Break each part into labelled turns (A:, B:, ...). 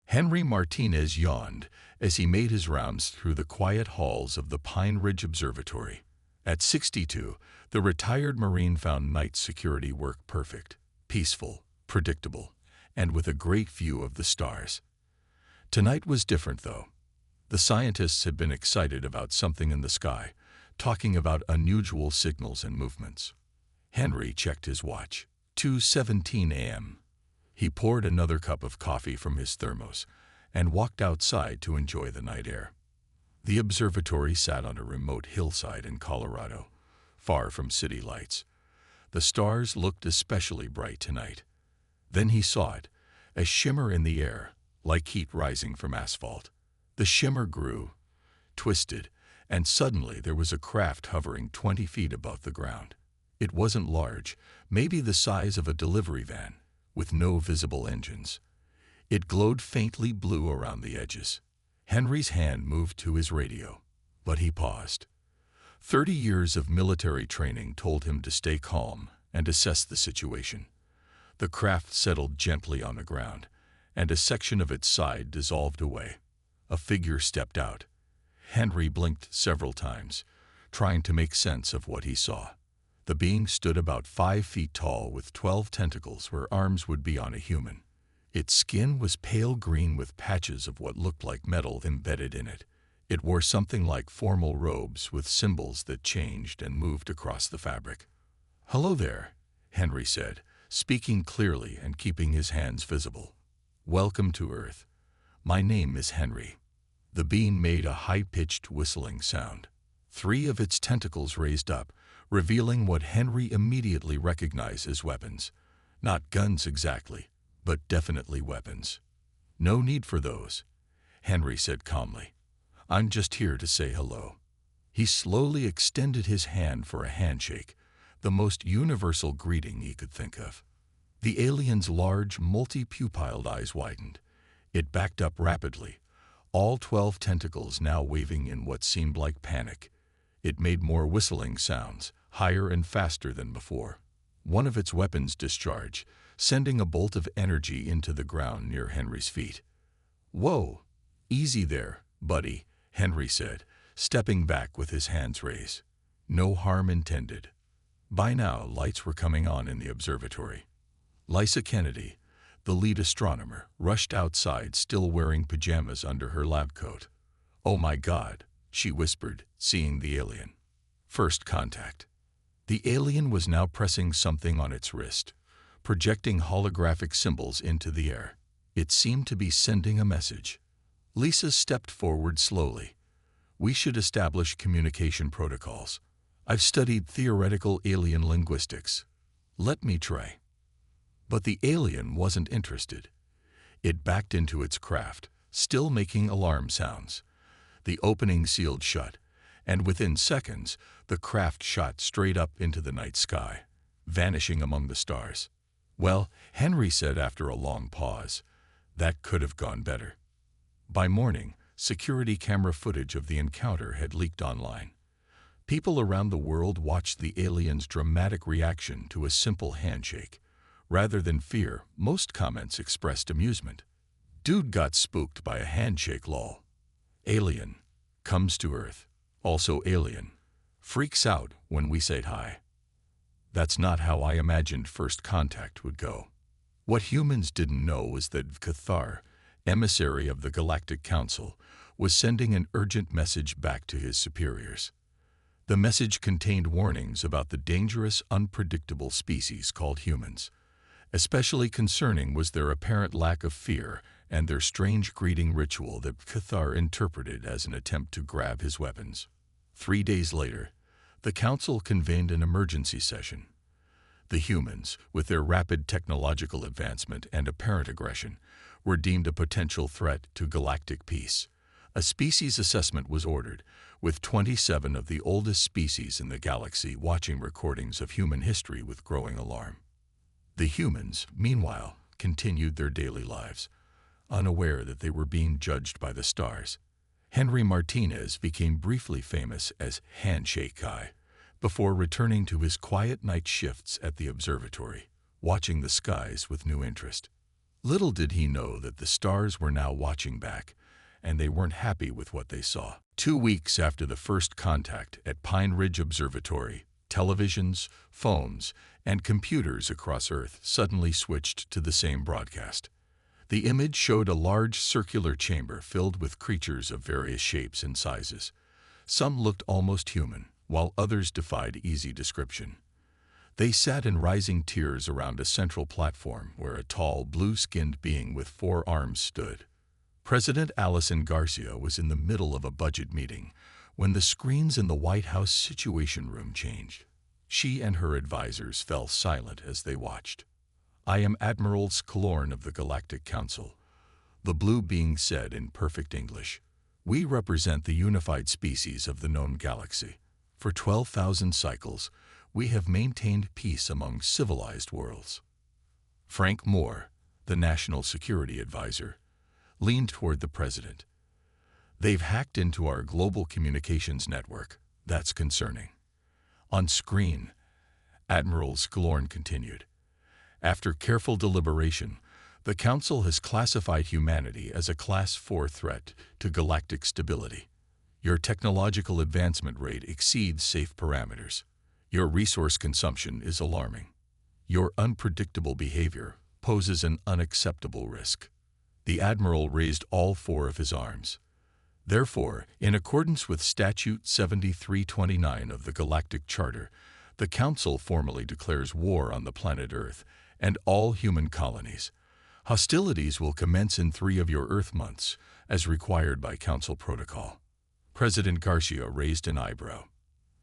A: Henry Martinez yawned as he made his rounds through the quiet halls of the Pine Ridge Observatory. At 62, the retired Marine found night security work perfect, peaceful, predictable, and with a great view of the stars. Tonight was different, though. The scientists had been excited about something in the sky, talking about unusual signals and movements. Henry checked his watch. 2:17 a.m. He poured another cup of coffee from his thermos and walked outside to enjoy the night air. The observatory sat on a remote hillside in Colorado, far from city lights. The stars looked especially bright tonight. Then he saw it, a shimmer in the air, like heat rising from asphalt. The shimmer grew, twisted, and suddenly there was a craft hovering 20 feet above the ground. It wasn't large, maybe the size of a delivery van, with no visible engines. It glowed faintly blue around the edges. Henry's hand moved to his radio, but he paused. 30 years of military training told him to stay calm and assess the situation. The craft settled gently on the ground, and a section of its side dissolved away. A figure stepped out. Henry blinked several times, trying to make sense of what he saw. The being stood about 5 feet tall with 12 tentacles where arms would be on a human. Its skin was pale green with patches of what looked like metal embedded in it. It wore something like formal robes with symbols that changed and moved across the fabric. "Hello there," Henry said, speaking clearly and keeping his hands visible. "Welcome to Earth. My name is Henry." The being made a high-pitched whistling sound. 3 of its tentacles raised up, revealing what Henry immediately recognized as weapons. Not guns exactly, but definitely weapons. "No need for those," Henry said calmly. "I'm just here to say hello." He slowly extended his hand for a handshake, the most universal greeting he could think of. The alien's large, multi-pupilled eyes widened. It backed up rapidly, all 12 tentacles now waving in what seemed like panic. It made more whistling sounds, higher and faster than before. One of its weapons discharged, sending a bolt of energy into the ground near Henry's feet. "Whoa, easy there, buddy," Henry said, stepping back with his hands raised. No harm intended. By now, lights were coming on in the observatory. Lisa Kennedy, the lead astronomer, rushed outside still wearing pajamas under her lab coat. "Oh my God," she whispered, seeing the alien. First contact. The alien was now pressing something on its wrist, projecting holographic symbols into the air. It seemed to be sending a message. Lisa stepped forward slowly. "We should establish communication protocols. I've studied theoretical alien linguistics. Let me try." But the alien wasn't interested. It backed into its craft, still making alarm sounds. The opening sealed shut, and within seconds, the craft shot straight up into the night sky, vanishing among the stars. "Well," Henry said after a long pause, "that could have gone better." By morning, security camera footage of the encounter had leaked online. People around the world watched the alien's dramatic reaction to a simple handshake. Rather than fear, most comments expressed amusement. "Dude got spooked by a handshake, lol." "Alien. Comes to Earth. Also alien. Freaks out when we say hi." That's not how I imagined first contact would go. What humans didn't know was that Cathar, emissary of the Galactic Council, was sending an urgent message back to his superiors. The message contained warnings about the dangerous, unpredictable species called humans. Especially concerning was their apparent lack of fear and their strange greeting ritual that Cathar interpreted as an attempt to grab his weapons. 3 days later, the Council convened an emergency session. The humans, with their rapid technological advancement and apparent aggression, were deemed a potential threat to galactic peace. A species assessment was ordered, with 27 of the oldest species in the galaxy watching recordings of human history with growing alarm. The humans, meanwhile, continued their daily lives, unaware that they were being judged by the stars. Henry Martinez became briefly famous as Handshake Guy, before returning to his quiet night shifts at the observatory, watching the skies with new interest. Little did he know that the stars were now watching back, and they weren't happy with what they saw. 2 weeks after the first contact at Pine Ridge Observatory, televisions, phones, and computers across Earth suddenly switched to the same broadcast. The image showed a large circular chamber filled with creatures of various shapes and sizes. Some looked almost human, while others defied easy description. They sat in rising tiers around a central platform where a tall, blue-skinned being with 4 arms stood. President Alison Garcia was in the middle of a budget meeting when the screens in the White House Situation Room changed. She and her advisors fell silent as they watched. "I am Admiral Sklarn of the Galactic Council," the blue being said in perfect English. "We represent the unified species of the known galaxy. For 12,000 cycles, we have maintained peace among civilized worlds." Frank Moore, the National Security Advisor, leaned toward the president. "They've hacked into our global communications network. That's concerning." On screen, Admiral Sklarn continued, "After careful deliberation, the Council has classified humanity as a Class 4 threat to galactic stability. Your technological advancement rate exceeds safe parameters. Your resource consumption is alarming. Your unpredictable behavior poses an unacceptable risk." The Admiral raised all 4 of his arms. "Therefore, in accordance with Statute 7329 of the Galactic Charter, the Council formally declares war on the planet Earth and all human colonies. Hostilities will commence in 3 of your Earth months, as required by Council protocol." President Garcia raised an eyebrow.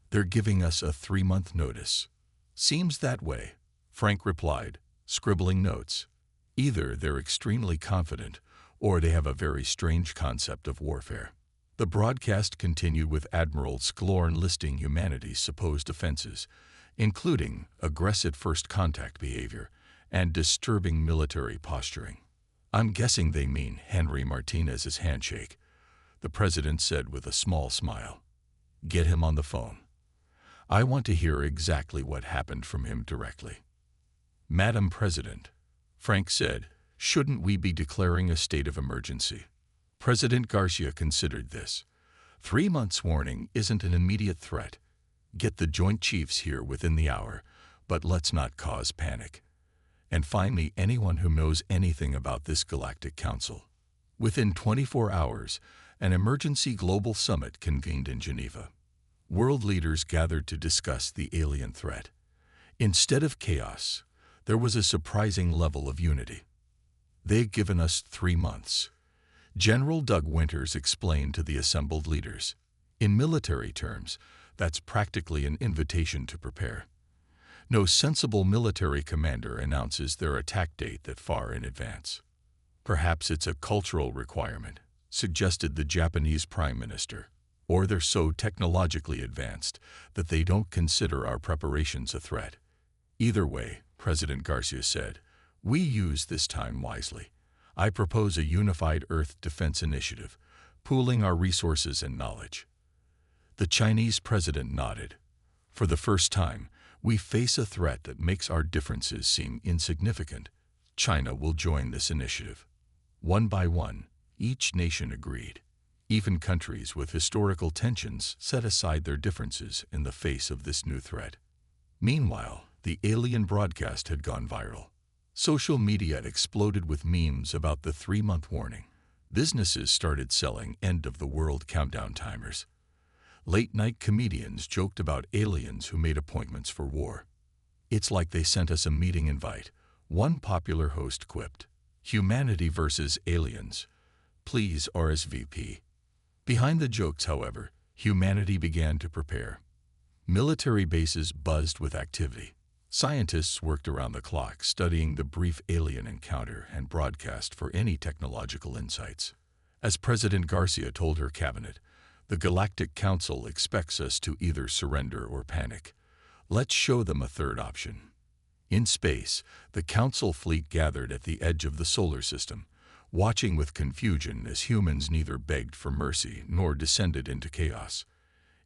A: "They're giving us a 3-month notice." "Seems that way," Frank replied, scribbling notes. "Either they're extremely confident, or they have a very strange concept of warfare." The broadcast continued with Admiral Sklarn listing humanity's supposed offenses, including aggressive first contact behavior and disturbing military posturing. "I'm guessing they mean Henry Martinez's handshake," the president said with a small smile. "Get him on the phone. I want to hear exactly what happened from him directly." "Madam President," Frank said, "shouldn't we be declaring a state of emergency?" President Garcia considered this. 3 months' warning isn't an immediate threat. Get the Joint Chiefs here within the hour, but let's not cause panic. And find me anyone who knows anything about this Galactic Council. Within 24 hours, an emergency global summit convened in Geneva. World leaders gathered to discuss the alien threat. Instead of chaos, there was a surprising level of unity. "They've given us 3 months," General Doug Winters explained to the assembled leaders. "In military terms, that's practically an invitation to prepare. No sensible military commander announces their attack date that far in advance." "Perhaps it's a cultural requirement," suggested the Japanese Prime Minister. "Or they're so technologically advanced that they don't consider our preparations a threat." "Either way," President Garcia said, "we use this time wisely. I propose a unified Earth defense initiative, pooling our resources and knowledge." The Chinese president nodded. "For the first time, we face a threat that makes our differences seem insignificant. China will join this initiative." One by one, each nation agreed. Even countries with historical tensions set aside their differences in the face of this new threat. Meanwhile, the alien broadcast had gone viral. Social media exploded with memes about the 3-month warning. Businesses started selling end-of-the-world countdown timers. Late-night comedians joked about aliens who made appointments for war. "It's like they sent us a meeting invite," one popular host quipped. "Humanity versus aliens. Please RSVP." Behind the jokes, however, humanity began to prepare. Military bases buzzed with activity. Scientists worked around the clock studying the brief alien encounter and broadcast for any technological insights. As President Garcia told her cabinet, "The Galactic Council expects us to either surrender or panic. Let's show them a third option." In space, the Council fleet gathered at the edge of the solar system, watching with confusion as humans neither begged for mercy nor descended into chaos.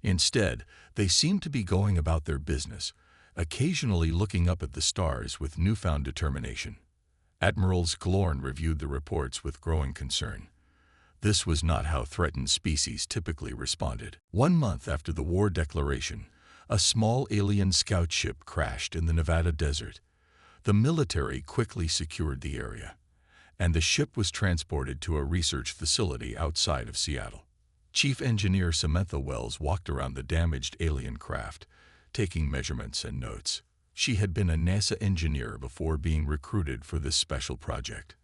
A: Instead, they seemed to be going about their business, occasionally looking up at the stars with newfound determination. Admirals Glorn reviewed the reports with growing concern. This was not how threatened species typically responded. 1 month after the war declaration, a small alien scout ship crashed in the Nevada desert. The military quickly secured the area, and the ship was transported to a research facility outside of Seattle. Chief Engineer Samantha Wells walked around the damaged alien craft, taking measurements and notes. She had been a NASA engineer before being recruited for this special project.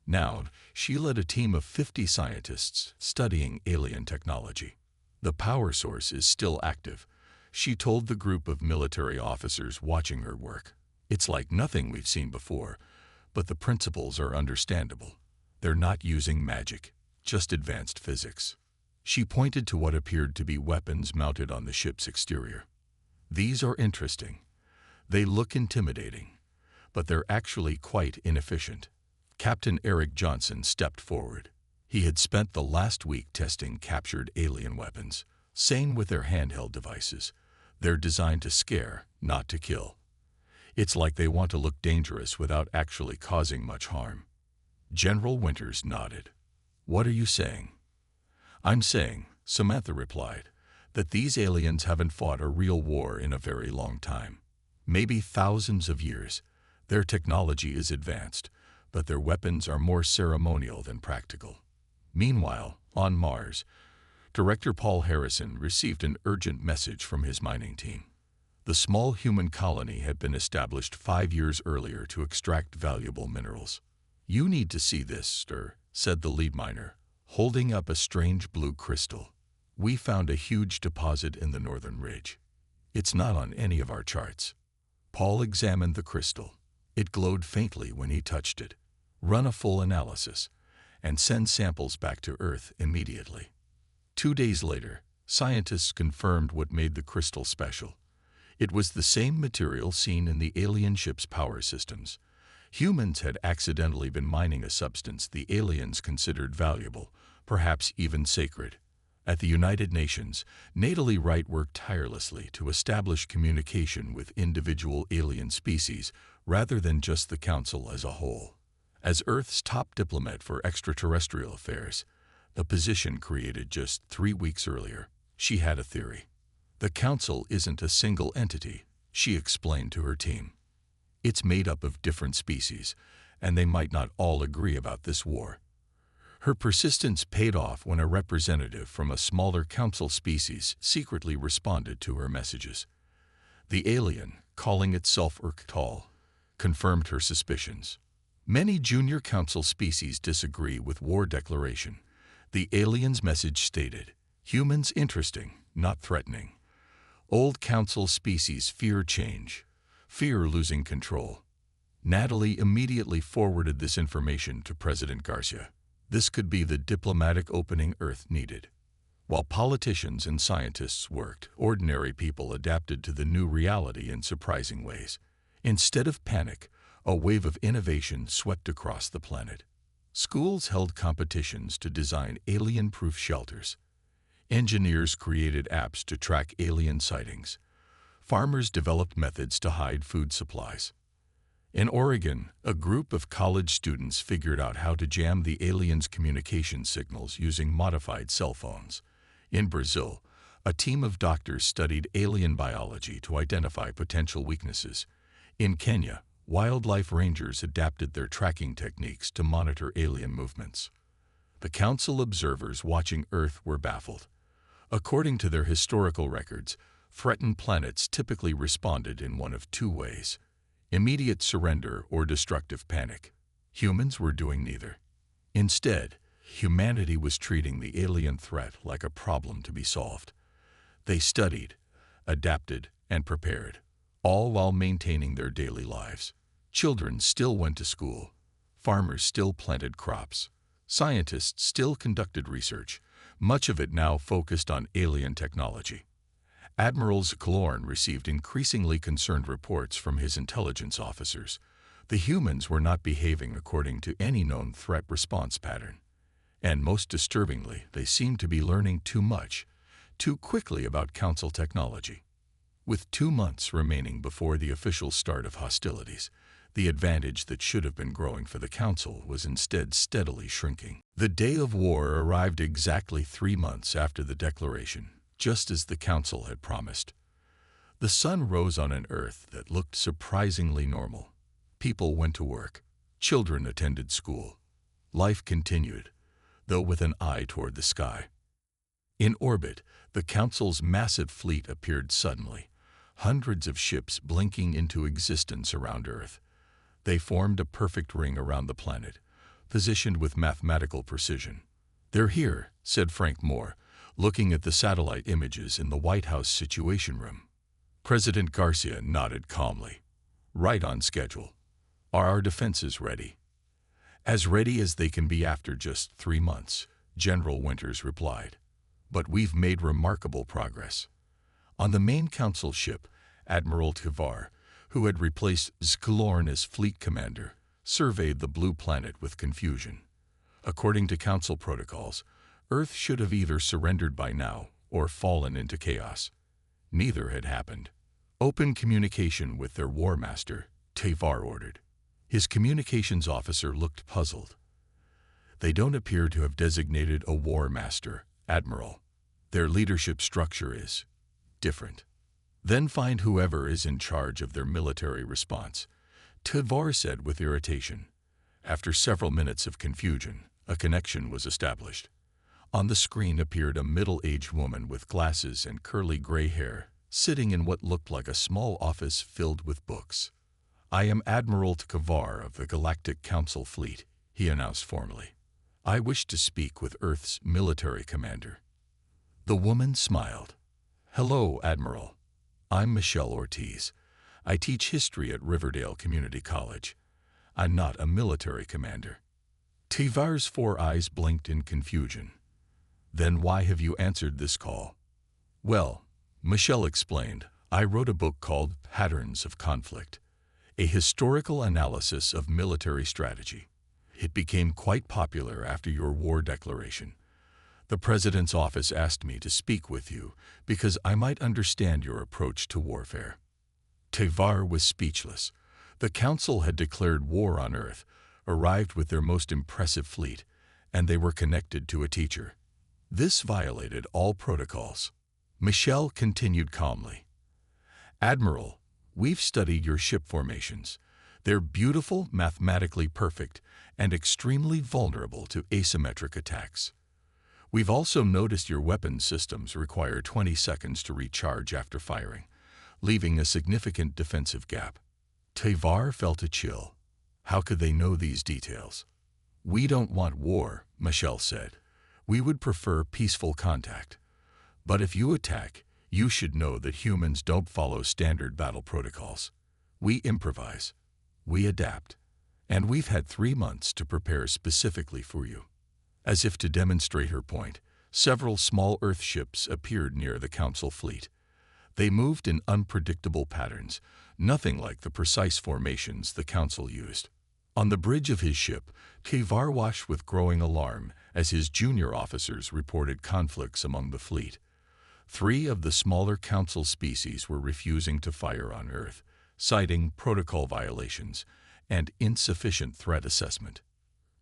A: Now, she led a team of 50 scientists studying alien technology. The power source is still active, she told the group of military officers watching her work. It's like nothing we've seen before, but the principles are understandable. They're not using magic, just advanced physics. She pointed to what appeared to be weapons mounted on the ship's exterior. These are interesting. They look intimidating, but they're actually quite inefficient. Captain Eric Johnson stepped forward. He had spent the last week testing captured alien weapons. Same with their handheld devices. They're designed to scare, not to kill. It's like they want to look dangerous without actually causing much harm. General Winters nodded. What are you saying? I'm saying, Samantha replied, that these aliens haven't fought a real war in a very long time. Maybe thousands of years. Their technology is advanced, but their weapons are more ceremonial than practical. Meanwhile, on Mars, Director Paul Harrison received an urgent message from his mining team. The small human colony had been established 5 years earlier to extract valuable minerals. You need to see this, sir, said the lead miner, holding up a strange blue crystal. We found a huge deposit in the northern ridge. It's not on any of our charts. Paul examined the crystal. It glowed faintly when he touched it. Run a full analysis, and send samples back to Earth immediately. 2 days later, scientists confirmed what made the crystal special. It was the same material seen in the alien ship's power systems. Humans had accidentally been mining a substance the aliens considered valuable, perhaps even sacred. At the United Nations, Natalie Wright worked tirelessly to establish communication with individual alien species rather than just the Council as a whole. As Earth's top diplomat for extraterrestrial affairs, the position created just 3 weeks earlier, she had a theory. The Council isn't a single entity, she explained to her team. It's made up of different species, and they might not all agree about this war. Her persistence paid off when a representative from a smaller council species secretly responded to her messages. The alien, calling itself Urktal, confirmed her suspicions. Many junior council species disagree with war declaration. The alien's message stated, humans interesting, not threatening. Old council species fear change, fear losing control. Natalie immediately forwarded this information to President Garcia. This could be the diplomatic opening Earth needed. While politicians and scientists worked, ordinary people adapted to the new reality in surprising ways. Instead of panic, a wave of innovation swept across the planet. Schools held competitions to design alien-proof shelters. Engineers created apps to track alien sightings. Farmers developed methods to hide food supplies. In Oregon, a group of college students figured out how to jam the aliens' communication signals using modified cell phones. In Brazil, a team of doctors studied alien biology to identify potential weaknesses. In Kenya, wildlife rangers adapted their tracking techniques to monitor alien movements. The council observers watching Earth were baffled. According to their historical records, threatened planets typically responded in one of 2 ways: immediate surrender or destructive panic. Humans were doing neither. Instead, humanity was treating the alien threat like a problem to be solved. They studied, adapted, and prepared, all while maintaining their daily lives. Children still went to school. Farmers still planted crops. Scientists still conducted research, much of it now focused on alien technology. Admiral Glorn received increasingly concerned reports from his intelligence officers. The humans were not behaving according to any known threat response pattern. And most disturbingly, they seemed to be learning too much, too quickly about Council technology. With 2 months remaining before the official start of hostilities, The advantage that should have been growing for the Council was instead steadily shrinking. The day of war arrived exactly 3 months after the declaration, just as the Council had promised. The sun rose on an Earth that looked surprisingly normal. People went to work. Children attended school. Life continued, though with an eye toward the sky. In orbit, the Council's massive fleet appeared suddenly, hundreds of ships blinking into existence around Earth. They formed a perfect ring around the planet, positioned with mathematical precision. "They're here," said Frank Moore, looking at the satellite images in the White House Situation Room. President Garcia nodded calmly. "Right on schedule. Are our defenses ready?" "As ready as they can be after just 3 months," General Winters replied. "But we've made remarkable progress." On the main Council ship, Admiral Tivar, who had replaced Zkalorn as fleet commander, surveyed the blue planet with confusion. According to Council protocols, Earth should have either surrendered by now or fallen into chaos. Neither had happened. "Open communication with their war master," Tivar ordered. His communications officer looked puzzled. "They don't appear to have designated a war master, Admiral. Their leadership structure is different." "Then find whoever is in charge of their military response," Tivar said with irritation. After several minutes of confusion, a connection was established. On the screen appeared a middle-aged woman with glasses and curly gray hair, sitting in what looked like a small office filled with books. "I am Admiral Tivar of the Galactic Council Fleet," he announced formally. "I wish to speak with Earth's military commander." The woman smiled. "Hello, Admiral. I'm Michelle Ortiz. I teach history at Riverdale Community College. I'm not a military commander." Tivar's 4 eyes blinked in confusion. "Then why have you answered this call?" "Well," Michelle explained, "I wrote a book called Patterns of Conflict, a historical analysis of military strategy. It became quite popular after your war declaration. The President's office asked me to speak with you because I might understand your approach to warfare." Tivar was speechless. The Council had declared war on Earth, arrived with their most impressive fleet, and they were connected to a teacher. This violated all protocols. Michelle continued calmly. "Admiral, we've studied your ship formations. They're beautiful, mathematically perfect, and extremely vulnerable to asymmetric attacks. We've also noticed your weapon systems require 20 seconds to recharge after firing, leaving a significant defensive gap." Tivar felt a chill. How could they know these details? "We don't want war," Michelle said. "We would prefer peaceful contact. But if you attack, you should know that humans don't follow standard battle protocols. We improvise. We adapt. And we've had 3 months to prepare specifically for you." As if to demonstrate her point, several small Earth ships appeared near the Council fleet. They moved in unpredictable patterns, nothing like the precise formations the Council used. On the bridge of his ship, Tivar watched with growing alarm as his junior officers reported conflicts among the fleet. 3 of the smaller Council species were refusing to fire on Earth, citing protocol violations and insufficient threat assessment.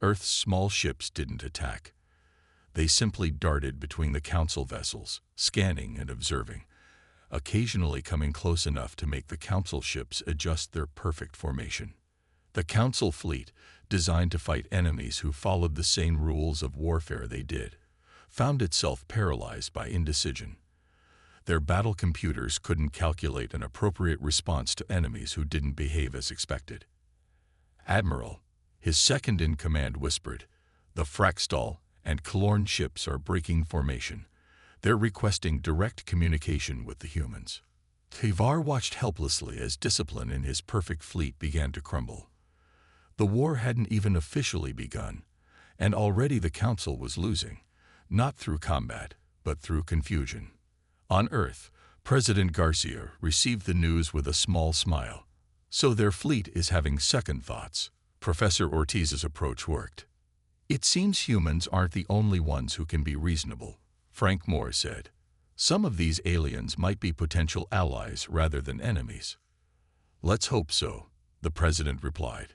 A: Earth's small ships didn't attack. They simply darted between the Council vessels, scanning and observing, occasionally coming close enough to make the Council ships adjust their perfect formation. The Council fleet, designed to fight enemies who followed the same rules of warfare they did, found itself paralyzed by indecision. Their battle computers couldn't calculate an appropriate response to enemies who didn't behave as expected. "Admiral," his second-in-command whispered, "the Fraxtal and Kalorn ships are breaking formation. They're requesting direct communication with the humans." Tivar watched helplessly as discipline in his perfect fleet began to crumble. The war hadn't even officially begun, and already the Council was losing, not through combat, but through confusion. On Earth, President Garcia received the news with a small smile. "So their fleet is having second thoughts." Professor Ortiz's approach worked. "It seems humans aren't the only ones who can be reasonable," Frank Moore said. "Some of these aliens might be potential allies rather than enemies." "Let's hope so," the president replied.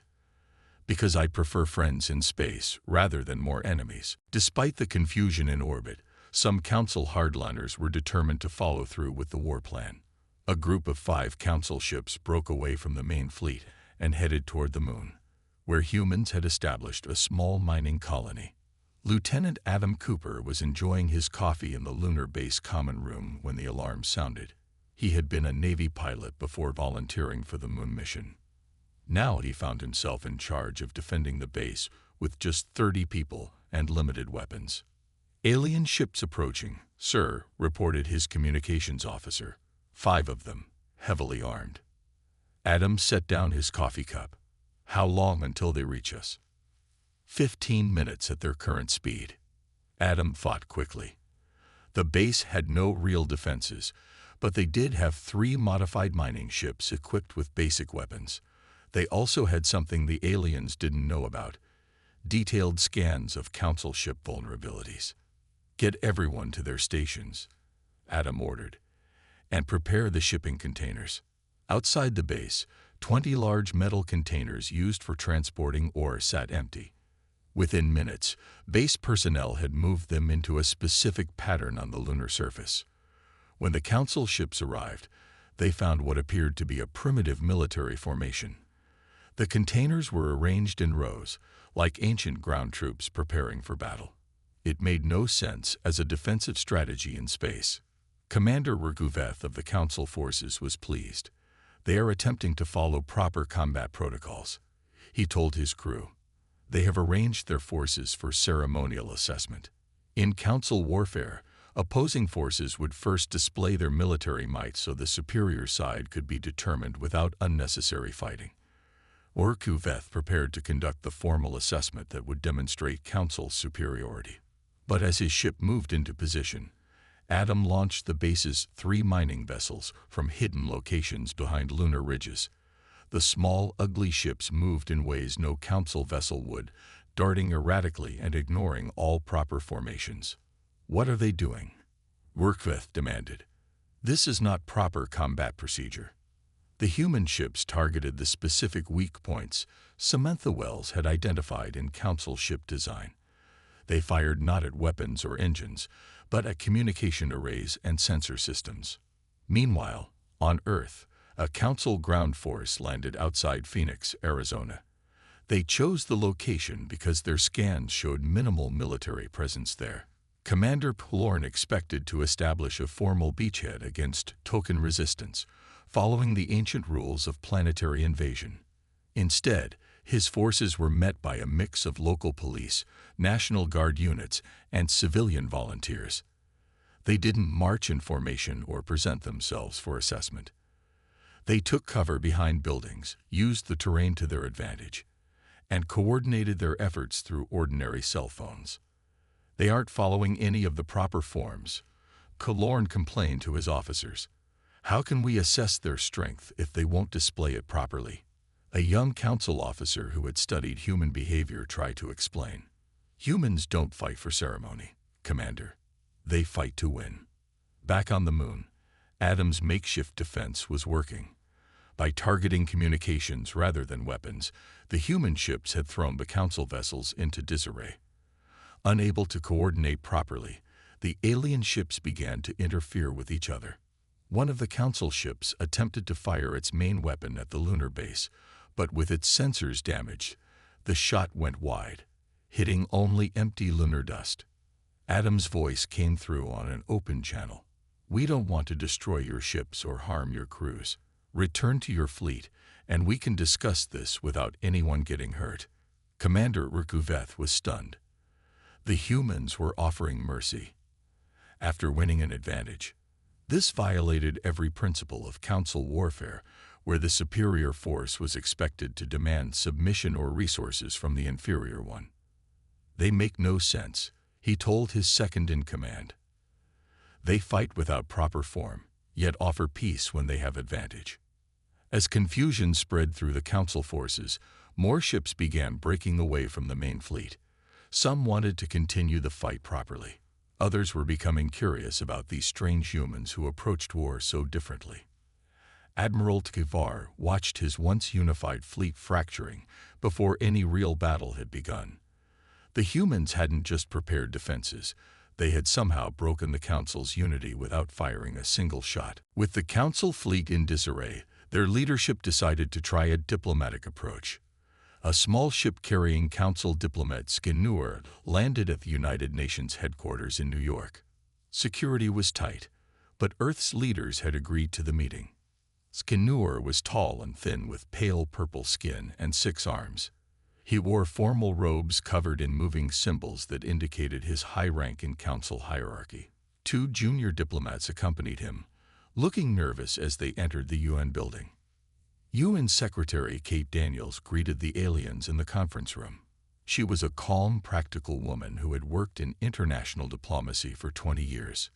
A: Because I prefer friends in space rather than more enemies. Despite the confusion in orbit, some Council hardliners were determined to follow through with the war plan. A group of 5 Council ships broke away from the main fleet and headed toward the moon, where humans had established a small mining colony. Lieutenant Adam Cooper was enjoying his coffee in the lunar base common room when the alarm sounded. He had been a Navy pilot before volunteering for the moon mission. Now he found himself in charge of defending the base with just 30 people and limited weapons. "Alien ships approaching, sir," reported his communications officer. 5 of them, heavily armed. Adam set down his coffee cup. "How long until they reach us?" 15 minutes at their current speed. Adam thought quickly. The base had no real defenses, but they did have 3 modified mining ships equipped with basic weapons. They also had something the aliens didn't know about: detailed scans of Council ship vulnerabilities. "Get everyone to their stations," Adam ordered, "and prepare the shipping containers." Outside the base, 20 large metal containers used for transporting ore sat empty. Within minutes, base personnel had moved them into a specific pattern on the lunar surface. When the Council ships arrived, they found what appeared to be a primitive military formation. The containers were arranged in rows, like ancient ground troops preparing for battle. It made no sense as a defensive strategy in space. Commander Ruguveth of the Council forces was pleased. "They are attempting to follow proper combat protocols," he told his crew. "They have arranged their forces for ceremonial assessment." In Council warfare, opposing forces would first display their military might so the superior side could be determined without unnecessary fighting. Ruguveth prepared to conduct the formal assessment that would demonstrate Council's superiority. But as his ship moved into position, Adam launched the base's 3 mining vessels from hidden locations behind lunar ridges. The small, ugly ships moved in ways no Council vessel would, darting erratically and ignoring all proper formations. "What are they doing?" Ruguveth demanded. "This is not proper combat procedure." The human ships targeted the specific weak points Samantha Wells had identified in Council ship design. They fired not at weapons or engines, but at communication arrays and sensor systems. Meanwhile, on Earth, a Council ground force landed outside Phoenix, Arizona. They chose the location because their scans showed minimal military presence there. Commander Plorn expected to establish a formal beachhead against token resistance, following the ancient rules of planetary invasion. Instead, his forces were met by a mix of local police, National Guard units, and civilian volunteers. They didn't march in formation or present themselves for assessment. They took cover behind buildings, used the terrain to their advantage, and coordinated their efforts through ordinary cell phones. "They aren't following any of the proper forms," Killorn complained to his officers. "How can we assess their strength if they won't display it properly?" A young Council officer who had studied human behavior tried to explain. "Humans don't fight for ceremony, Commander. They fight to win." Back on the moon, Adam's makeshift defense was working. By targeting communications rather than weapons, the human ships had thrown the Council vessels into disarray. Unable to coordinate properly, the alien ships began to interfere with each other. One of the Council ships attempted to fire its main weapon at the lunar base, but with its sensors damaged, the shot went wide, hitting only empty lunar dust. Adam's voice came through on an open channel. "We don't want to destroy your ships or harm your crews. Return to your fleet, and we can discuss this without anyone getting hurt." Commander Ruguveth was stunned. The humans were offering mercy. After winning an advantage, this violated every principle of Council warfare, where the superior force was expected to demand submission or resources from the inferior one. "They make no sense," he told his second-in-command. "They fight without proper form, yet offer peace when they have advantage." As confusion spread through the Council forces, more ships began breaking away from the main fleet. Some wanted to continue the fight properly. Others were becoming curious about these strange humans who approached war so differently. Admiral Tkivar watched his once unified fleet fracturing before any real battle had begun. The humans hadn't just prepared defenses, they had somehow broken the Council's unity without firing a single shot. With the Council fleet in disarray, their leadership decided to try a diplomatic approach. A small ship carrying Council diplomat Skinur landed at the United Nations headquarters in New York. Security was tight, but Earth's leaders had agreed to the meeting. Skinur was tall and thin with pale purple skin and 6 arms. He wore formal robes covered in moving symbols that indicated his high rank in Council hierarchy. 2 junior diplomats accompanied him, looking nervous as they entered the UN building. UN Secretary Kate Daniels greeted the aliens in the conference room. She was a calm, practical woman who had worked in international diplomacy for 20 years.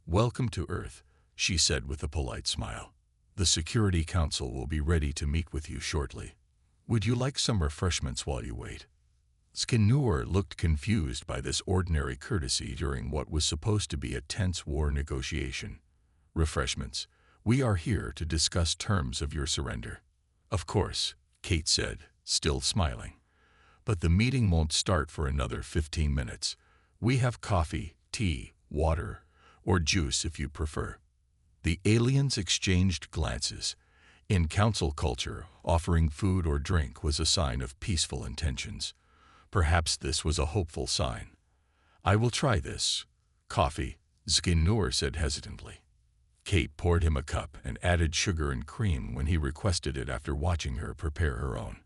A: "Welcome to Earth," she said with a polite smile. "The Security Council will be ready to meet with you shortly. Would you like some refreshments while you wait?" Skinur looked confused by this ordinary courtesy during what was supposed to be a tense war negotiation. "Refreshments? We are here to discuss terms of your surrender." "Of course," Kate said, still smiling. "But the meeting won't start for another 15 minutes. We have coffee, tea, water, or juice if you prefer." The aliens exchanged glances. In Council culture, offering food or drink was a sign of peaceful intentions. Perhaps this was a hopeful sign. "I will try this. Coffee," Skinur said hesitantly. Kate poured him a cup and added sugar and cream when he requested it after watching her prepare her own.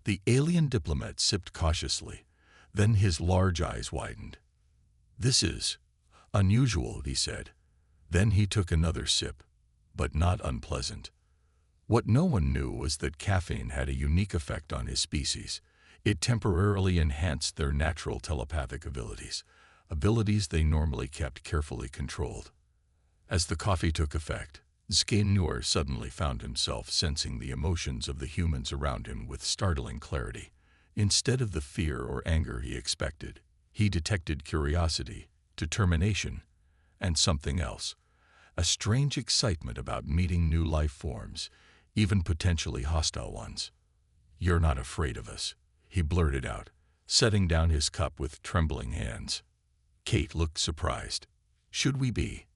A: The alien diplomat sipped cautiously, then his large eyes widened. "This is unusual," he said. Then he took another sip, but not unpleasant. What no one knew was that caffeine had a unique effect on his species. It temporarily enhanced their natural telepathic abilities they normally kept carefully controlled. As the coffee took effect, Skinur suddenly found himself sensing the emotions of the humans around him with startling clarity. Instead of the fear or anger he expected, he detected curiosity, determination, and something else. A strange excitement about meeting new life forms, even potentially hostile ones. "You're not afraid of us," he blurted out, setting down his cup with trembling hands. Kate looked surprised. "Should we be?"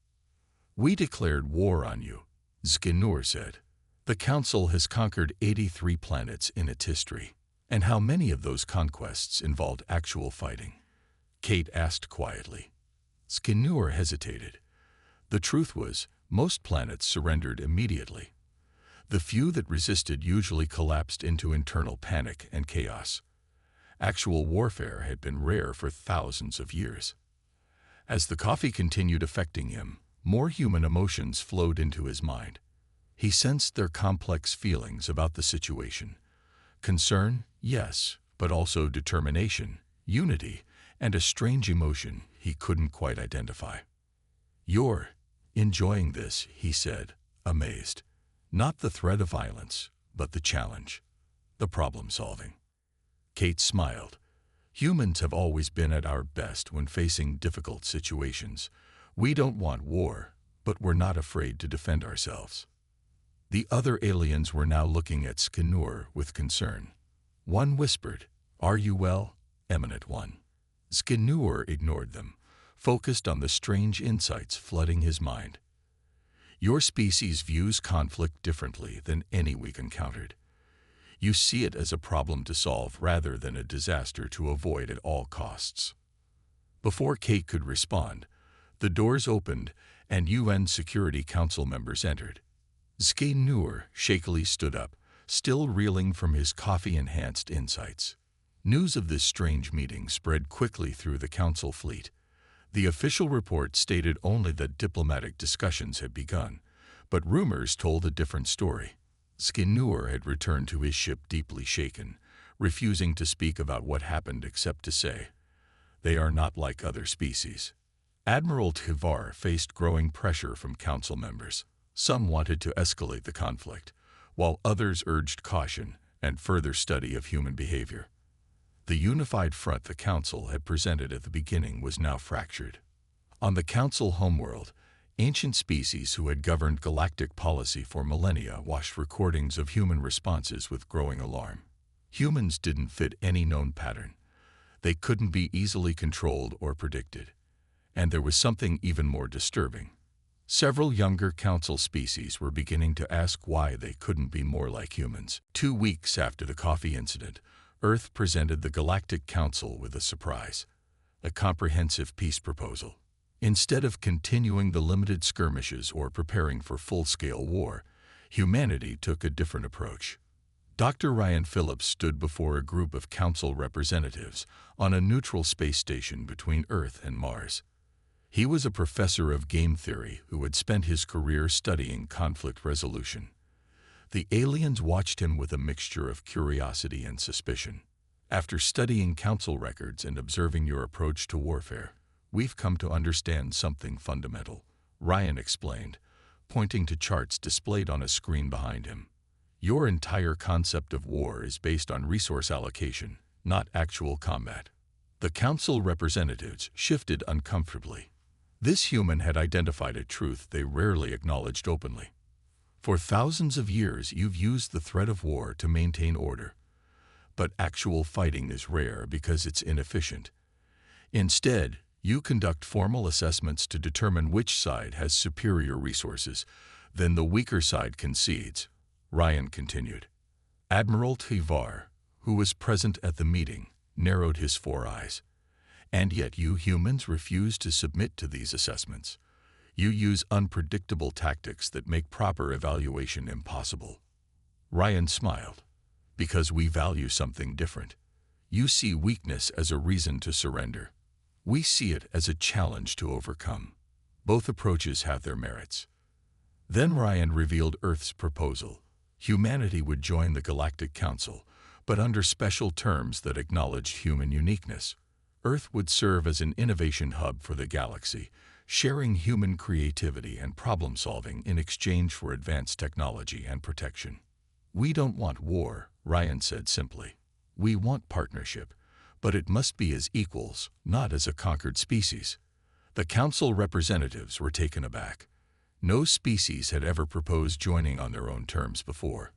A: "We declared war on you," Skinur said. "The Council has conquered 83 planets in its history. And how many of those conquests involved actual fighting?" Kate asked quietly. Skinur hesitated. The truth was, most planets surrendered immediately. The few that resisted usually collapsed into internal panic and chaos. Actual warfare had been rare for thousands of years. As the coffee continued affecting him, more human emotions flowed into his mind. He sensed their complex feelings about the situation. Concern, yes, but also determination, unity, and a strange emotion he couldn't quite identify. "You're enjoying this," he said, amazed. "Not the threat of violence, but the challenge, the problem-solving." Kate smiled. "Humans have always been at our best when facing difficult situations. We don't want war, but we're not afraid to defend ourselves." The other aliens were now looking at Skinur with concern. One whispered, "Are you well, Eminent One?" Skinur ignored them, focused on the strange insights flooding his mind. "Your species views conflict differently than any we've encountered. You see it as a problem to solve rather than a disaster to avoid at all costs." Before Kate could respond, the doors opened and UN Security Council members entered. Skinur shakily stood up, still reeling from his coffee-enhanced insights. News of this strange meeting spread quickly through the Council fleet. The official report stated only that diplomatic discussions had begun, but rumors told a different story. Skinur had returned to his ship deeply shaken, refusing to speak about what happened except to say, "They are not like other species." Admiral Tkivar faced growing pressure from Council members. Some wanted to escalate the conflict, while others urged caution and further study of human behavior. The unified front the Council had presented at the beginning was now fractured. On the Council homeworld, Ancient species who had governed galactic policy for millennia watched recordings of human responses with growing alarm. Humans didn't fit any known pattern. They couldn't be easily controlled or predicted. And there was something even more disturbing. Several younger council species were beginning to ask why they couldn't be more like humans. 2 weeks after the coffee incident, Earth presented the Galactic Council with a surprise: a comprehensive peace proposal. Instead of continuing the limited skirmishes or preparing for full-scale war, humanity took a different approach. Dr. Ryan Phillips stood before a group of council representatives on a neutral space station between Earth and Mars. He was a professor of game theory who had spent his career studying conflict resolution. The aliens watched him with a mixture of curiosity and suspicion. "After studying council records and observing your approach to warfare, we've come to understand something fundamental," Ryan explained, pointing to charts displayed on a screen behind him. "Your entire concept of war is based on resource allocation, not actual combat." The council representatives shifted uncomfortably. This human had identified a truth they rarely acknowledged openly. "For thousands of years, you've used the threat of war to maintain order. But actual fighting is rare because it's inefficient. Instead, you conduct formal assessments to determine which side has superior resources. Then the weaker side concedes," Ryan continued. Admiral Tivar, who was present at the meeting, narrowed his 4 eyes. "And yet you humans refuse to submit to these assessments. You use unpredictable tactics that make proper evaluation impossible." Ryan smiled. "Because we value something different. You see weakness as a reason to surrender. We see it as a challenge to overcome. Both approaches have their merits." Then Ryan revealed Earth's proposal. Humanity would join the Galactic Council, but under special terms that acknowledged human uniqueness. Earth would serve as an innovation hub for the galaxy, sharing human creativity and problem-solving in exchange for advanced technology and protection. "We don't want war," Ryan said simply. "We want partnership, but it must be as equals, not as a conquered species." The council representatives were taken aback. No species had ever proposed joining on their own terms before.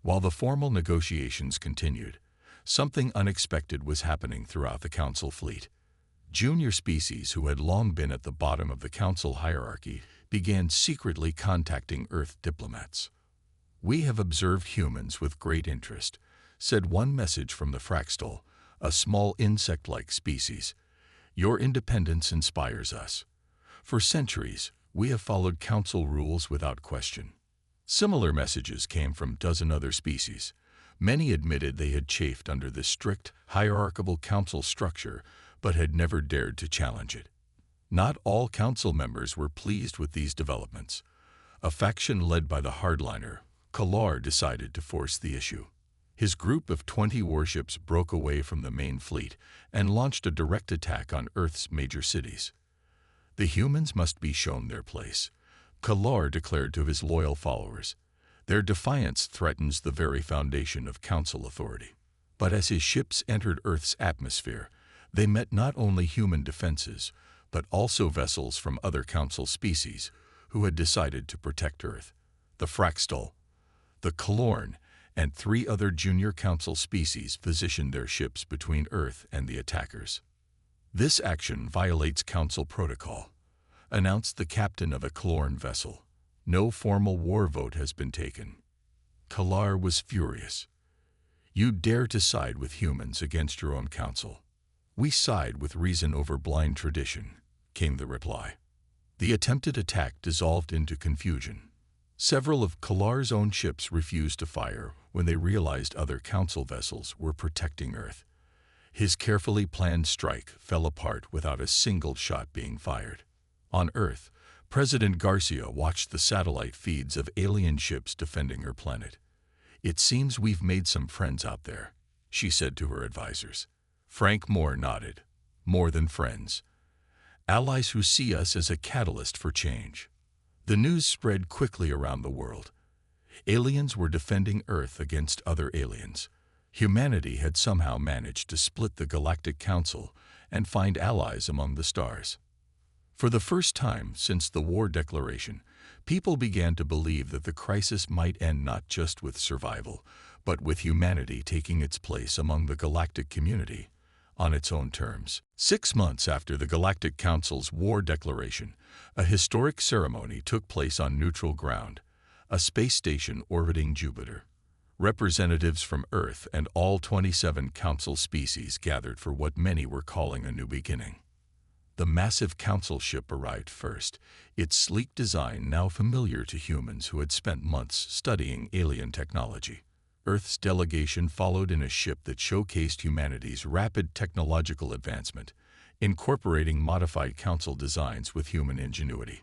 A: While the formal negotiations continued, something unexpected was happening throughout the council fleet. Junior species who had long been at the bottom of the council hierarchy began secretly contacting Earth diplomats. "We have observed humans with great interest," said one message from the Fraxtal, a small insect-like species. "Your independence inspires us. For centuries, we have followed council rules without question." Similar messages came from a dozen other species. Many admitted they had chafed under this strict, hierarchical council structure, but had never dared to challenge it. Not all council members were pleased with these developments. A faction led by the hardliner, Kalar, decided to force the issue. His group of 20 warships broke away from the main fleet and launched a direct attack on Earth's major cities. "The humans must be shown their place," Kalar declared to his loyal followers. "Their defiance threatens the very foundation of council authority." But as his ships entered Earth's atmosphere, they met not only human defenses, but also vessels from other council species who had decided to protect Earth. The Fraxtal, the Kalorn, and 3 other junior council species positioned their ships between Earth and the attackers. "This action violates council protocol," announced the captain of a Kalorn vessel. "No formal war vote has been taken." Kalar was furious. "You dare to side with humans against your own council." "We side with reason over blind tradition," came the reply. The attempted attack dissolved into confusion. Several of Kalar's own ships refused to fire when they realized other council vessels were protecting Earth. His carefully planned strike fell apart without a single shot being fired. On Earth, President Garcia watched the satellite feeds of alien ships defending her planet. "It seems we've made some friends out there," she said to her advisors. Frank Moore nodded. "More than friends. Allies who see us as a catalyst for change." The news spread quickly around the world. Aliens were defending Earth against other aliens. Humanity had somehow managed to split the Galactic Council and find allies among the stars. For the first time since the war declaration, people began to believe that the crisis might end not just with survival, but with humanity taking its place among the galactic community on its own terms. 6 months after the Galactic Council's war declaration, a historic ceremony took place on neutral ground, a space station orbiting Jupiter. Representatives from Earth and all 27 Council species gathered for what many were calling a new beginning. The massive Council ship arrived first, its sleek design now familiar to humans who had spent months studying alien technology. Earth's delegation followed in a ship that showcased humanity's rapid technological advancement, incorporating modified Council designs with human ingenuity.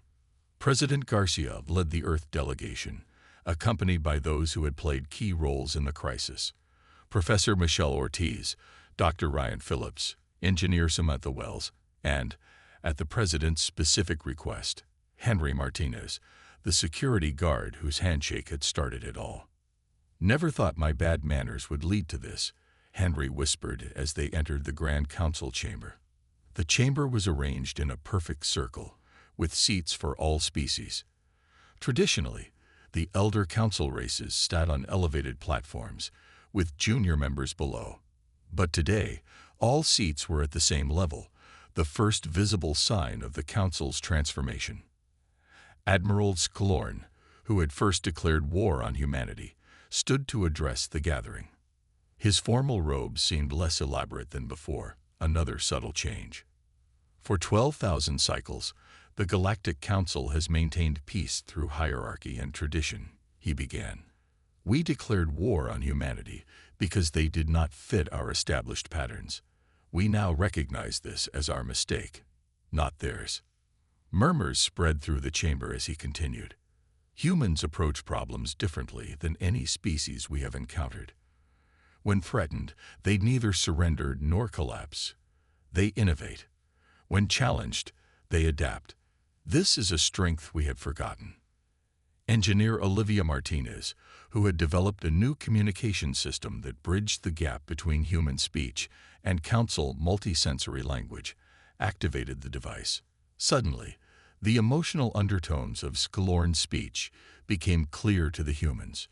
A: President Garcia led the Earth delegation, accompanied by those who had played key roles in the crisis. Professor Michelle Ortiz, Dr. Ryan Phillips, Engineer Samantha Wells, and, at the President's specific request, Henry Martinez, the security guard whose handshake had started it all. "Never thought my bad manners would lead to this," Henry whispered as they entered the Grand Council chamber. The chamber was arranged in a perfect circle, with seats for all species. Traditionally, the elder council races sat on elevated platforms, with junior members below. But today, all seats were at the same level, the first visible sign of the council's transformation. Admiral Sk'Lorn, who had first declared war on humanity, stood to address the gathering. His formal robes seemed less elaborate than before, another subtle change. For 12,000 cycles, the Galactic Council has maintained peace through hierarchy and tradition, he began. We declared war on humanity because they did not fit our established patterns. We now recognize this as our mistake, not theirs. Murmurs spread through the chamber as he continued. Humans approach problems differently than any species we have encountered. When threatened, they neither surrender nor collapse. They innovate. When challenged, they adapt. This is a strength we had forgotten. Engineer Olivia Martinez, who had developed a new communication system that bridged the gap between human speech and Council multisensory language, activated the device. Suddenly, the emotional undertones of Sk'Lorn's speech became clear to the humans.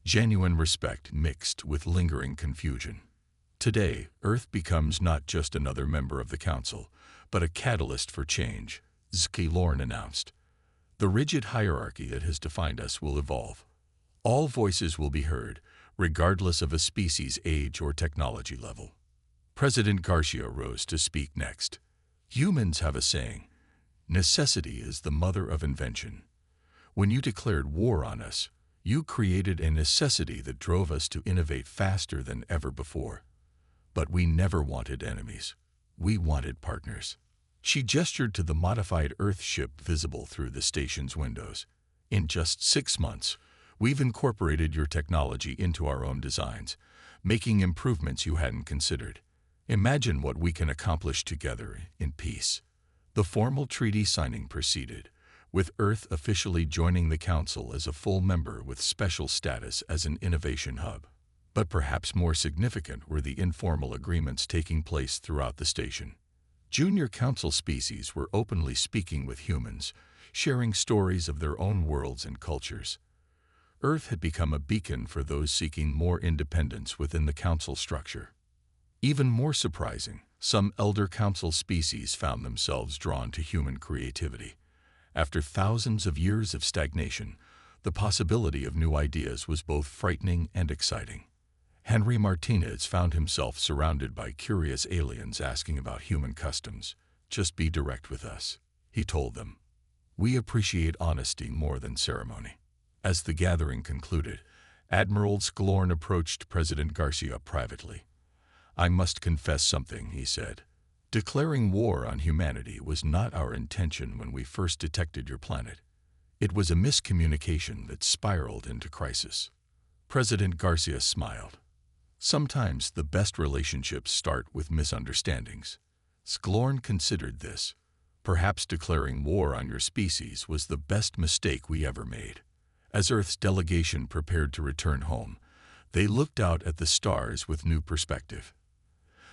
A: Genuine respect mixed with lingering confusion. Today, Earth becomes not just another member of the Council, but a catalyst for change, Sk'Lorn announced. The rigid hierarchy that has defined us will evolve. All voices will be heard, regardless of a species' age or technology level. President Garcia rose to speak next. Humans have a saying, "Necessity is the mother of invention." When you declared war on us, you created a necessity that drove us to innovate faster than ever before. But we never wanted enemies. We wanted partners. She gestured to the modified Earth ship visible through the station's windows. In just 6 months, we've incorporated your technology into our own designs, making improvements you hadn't considered. Imagine what we can accomplish together in peace. The formal treaty signing proceeded, with Earth officially joining the Council as a full member with special status as an innovation hub. But perhaps more significant were the informal agreements taking place throughout the station. Junior Council species were openly speaking with humans, sharing stories of their own worlds and cultures. Earth had become a beacon for those seeking more independence within the Council structure. Even more surprising, some elder Council species found themselves drawn to human creativity. After thousands of years of stagnation, the possibility of new ideas was both frightening and exciting. Henry Martinez found himself surrounded by curious aliens asking about human customs. "Just be direct with us," he told them. "We appreciate honesty more than ceremony." As the gathering concluded, Admiral Sk'Lorn approached President Garcia privately. "I must confess something," he said. "Declaring war on humanity was not our intention when we first detected your planet. It was a miscommunication that spiraled into crisis." President Garcia smiled. "Sometimes the best relationships start with misunderstandings." Sk'Lorn considered this. "Perhaps declaring war on your species was the best mistake we ever made." As Earth's delegation prepared to return home, they looked out at the stars with new perspective.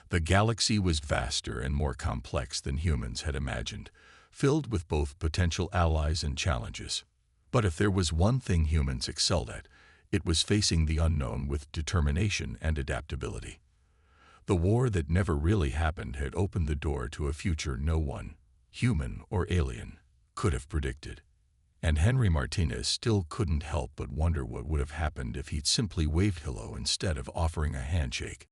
A: The galaxy was vaster and more complex than humans had imagined, filled with both potential allies and challenges. But if there was one thing humans excelled at, it was facing the unknown with determination and adaptability. The war that never really happened had opened the door to a future no one, human or alien, could have predicted. And Henry Martinez still couldn't help but wonder what would have happened if he'd simply waved hello instead of offering a handshake.